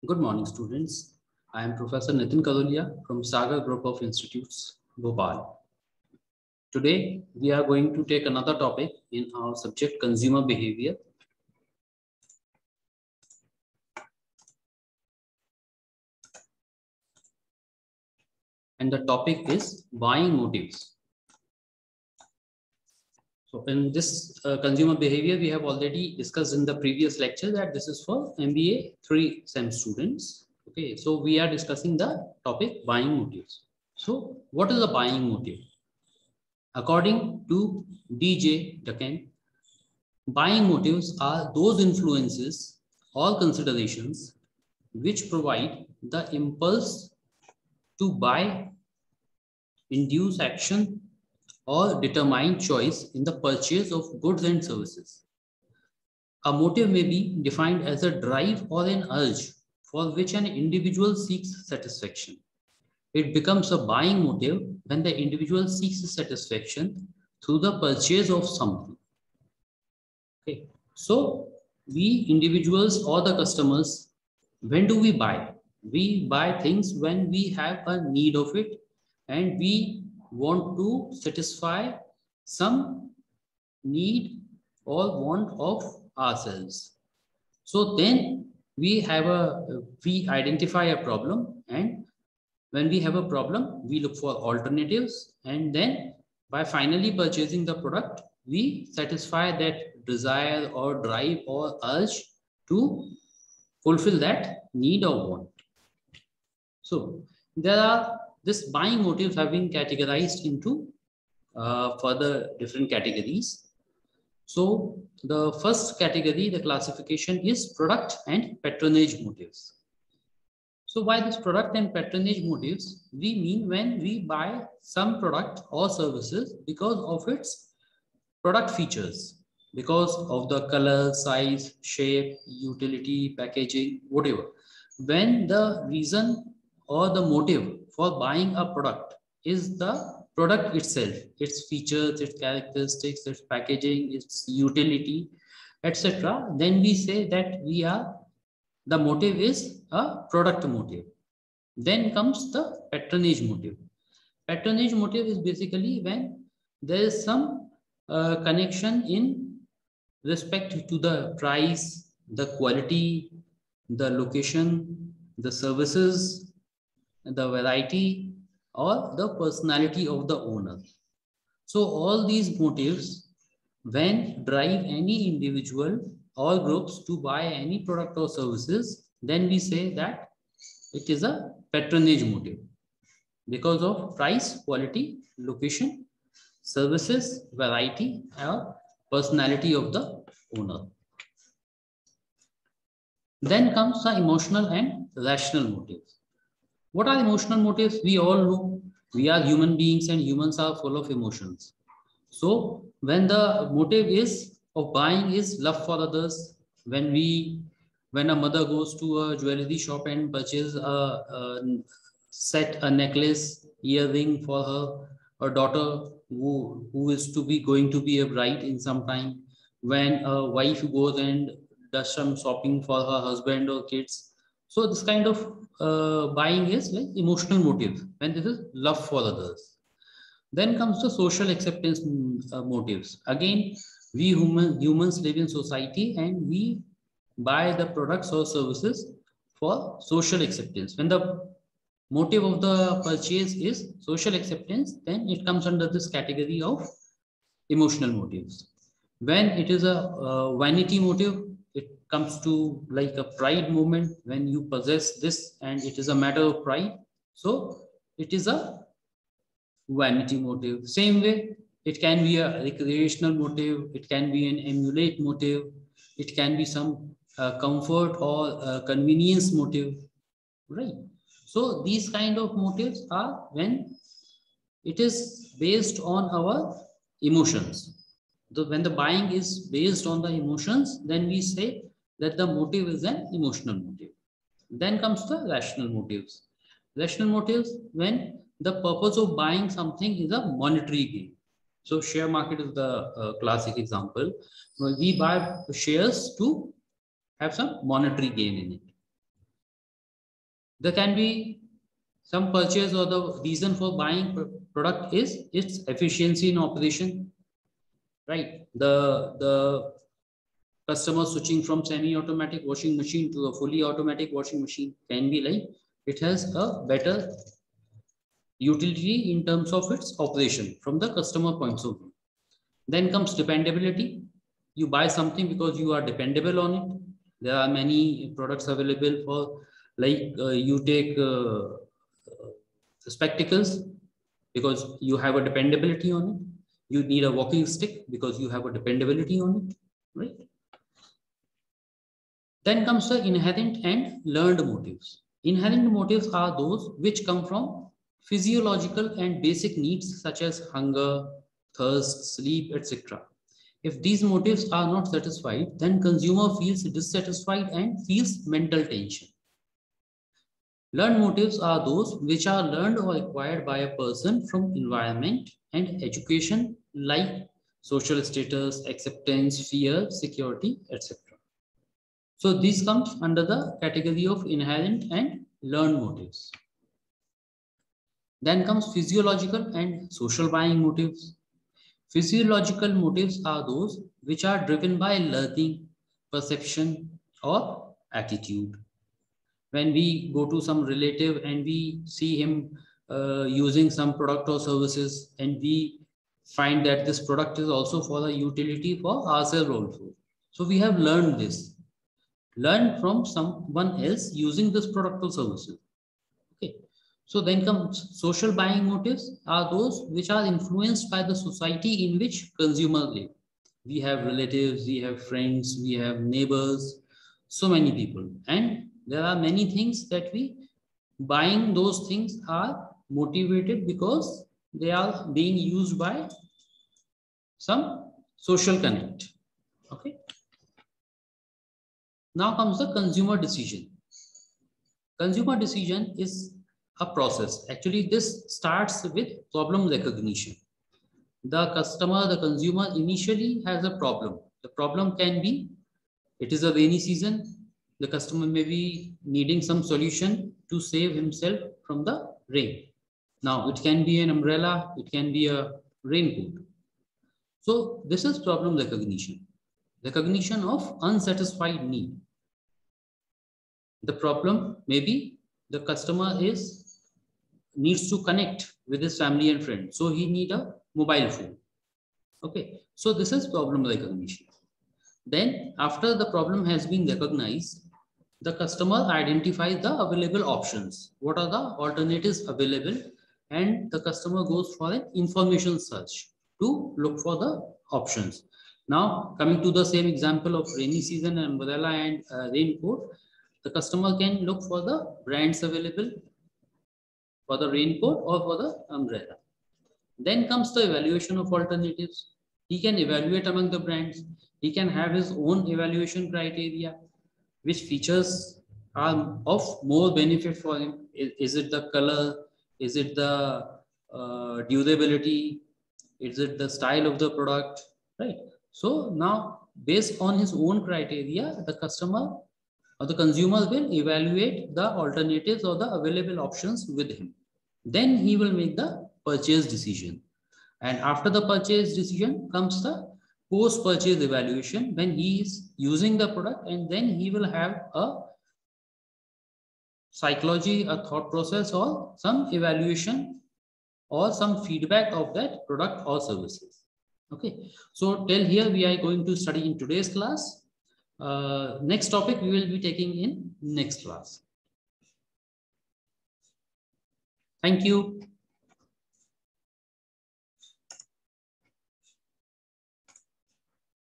Good morning, students. I am Professor Nitin Kadolia from Sagar Group of Institutes, Bhopal. Today, we are going to take another topic in our subject consumer behavior. And the topic is buying motives. So in this consumer behavior, we have already discussed in the previous lecture that this is for MBA 3 SEM students. Okay, so we are discussing the topic buying motives. So what is a buying motive? According to DJ Duquesne, buying motives are those influences or considerations which provide the impulse to buy, induce action, or determine choice in the purchase of goods and services. A motive may be defined as a drive or an urge for which an individual seeks satisfaction. It becomes a buying motive when the individual seeks satisfaction through the purchase of something. Okay. So we individuals or the customers, when do we buy? We buy things when we have a need of it and we want to satisfy some need or want of ourselves. So then we identify a problem, and when we have a problem, we look for alternatives, and then by finally purchasing the product, we satisfy that desire or drive or urge to fulfill that need or want. So there are this buying motives have been categorized into further different categories. So the first category, the classification is product and patronage motives. So by this product and patronage motives, we mean when we buy some product or services because of its product features, because of the color, size, shape, utility, packaging, whatever. When the reason or the motive for buying a product is the product itself, its features, its characteristics, its packaging, its utility, etc., then we say that the motive is a product motive. Then comes the patronage motive. Patronage motive is basically when there is some connection in respect to the price, the quality, the location, the services, the variety, or the personality of the owner. So all these motives, when drive any individual or groups to buy any product or services, then we say that it is a patronage motive because of price, quality, location, services, variety, or personality of the owner. Then comes the emotional and rational motives. What are emotional motives? We all know we are human beings and humans are full of emotions. So when the motive is of buying is love for others, when a mother goes to a jewelry shop and purchases a necklace, earring for her daughter who is to be going to be a bride in some time, when a wife goes and does some shopping for her husband or kids. So this kind of buying is like emotional motive when this is love for others. Then comes the social acceptance motives. Again, we humans live in society and we buy the products or services for social acceptance. When the motive of the purchase is social acceptance, then it comes under this category of emotional motives. When it is a vanity motive, it comes to like a pride moment when you possess this and it is a matter of pride. So it is a vanity motive. Same way, it can be a recreational motive, it can be an emulate motive, it can be some comfort or convenience motive, right? So these kind of motives are when it is based on our emotions. When the buying is based on the emotions, then we say that the motive is an emotional motive. Then comes the rational motives. Rational motives when the purpose of buying something is a monetary gain. So share market is the classic example. We buy shares to have some monetary gain in it. There can be some purchase, or the reason for buying product is its efficiency in operation, right? The customer switching from semi-automatic washing machine to a fully automatic washing machine can be like it has a better utility in terms of its operation from the customer points of view. Then comes dependability. You buy something because you are dependable on it. There are many products available for, like you take spectacles because you have a dependability on it. You need a walking stick because you have a dependability on it, right? Then comes the inherent and learned motives. Inherent motives are those which come from physiological and basic needs such as hunger, thirst, sleep, etc. If these motives are not satisfied, then consumer feels dissatisfied and feels mental tension. Learned motives are those which are learned or acquired by a person from environment and education, like social status, acceptance, fear, security, etc. So this comes under the category of inherent and learned motives. Then comes physiological and social buying motives. Physiological motives are those which are driven by learning, perception, or attitude. When we go to some relative and we see him using some product or services, and we find that this product is also for the utility for ourselves also. So we have learned this. Learn from someone else using this product or services. Okay. So then comes social buying motives are those which are influenced by the society in which consumers live. We have relatives, we have friends, we have neighbors, so many people. And there are many things that we buying those things are motivated because they are being used by some social connect. Okay. Now comes the consumer decision. Consumer decision is a process. Actually, this starts with problem recognition. The customer, the consumer initially has a problem. The problem can be, it is a rainy season. The customer may be needing some solution to save himself from the rain. Now, it can be an umbrella, it can be a raincoat. So this is problem recognition. Recognition of unsatisfied need. The problem maybe the customer needs to connect with his family and friends. So he need a mobile phone. Okay. So this is problem recognition. Then after the problem has been recognized, the customer identifies the available options. What are the alternatives available? And the customer goes for an information search to look for the options. Now coming to the same example of rainy season, umbrella and raincoat, the customer can look for the brands available for the raincoat or for the umbrella. Then comes the evaluation of alternatives. He can evaluate among the brands. He can have his own evaluation criteria. Which features are of more benefit for him? Is it the color? Is it the durability? Is it the style of the product? Right. So now, based on his own criteria, the customer or the consumer will evaluate the alternatives or the available options with him. Then he will make the purchase decision. And after the purchase decision comes the post-purchase evaluation, when he is using the product, and then he will have a psychology, a thought process, or some evaluation or some feedback of that product or services. Okay. So till here we are going to study in today's class. Next topic we will be taking in next class. Thank you.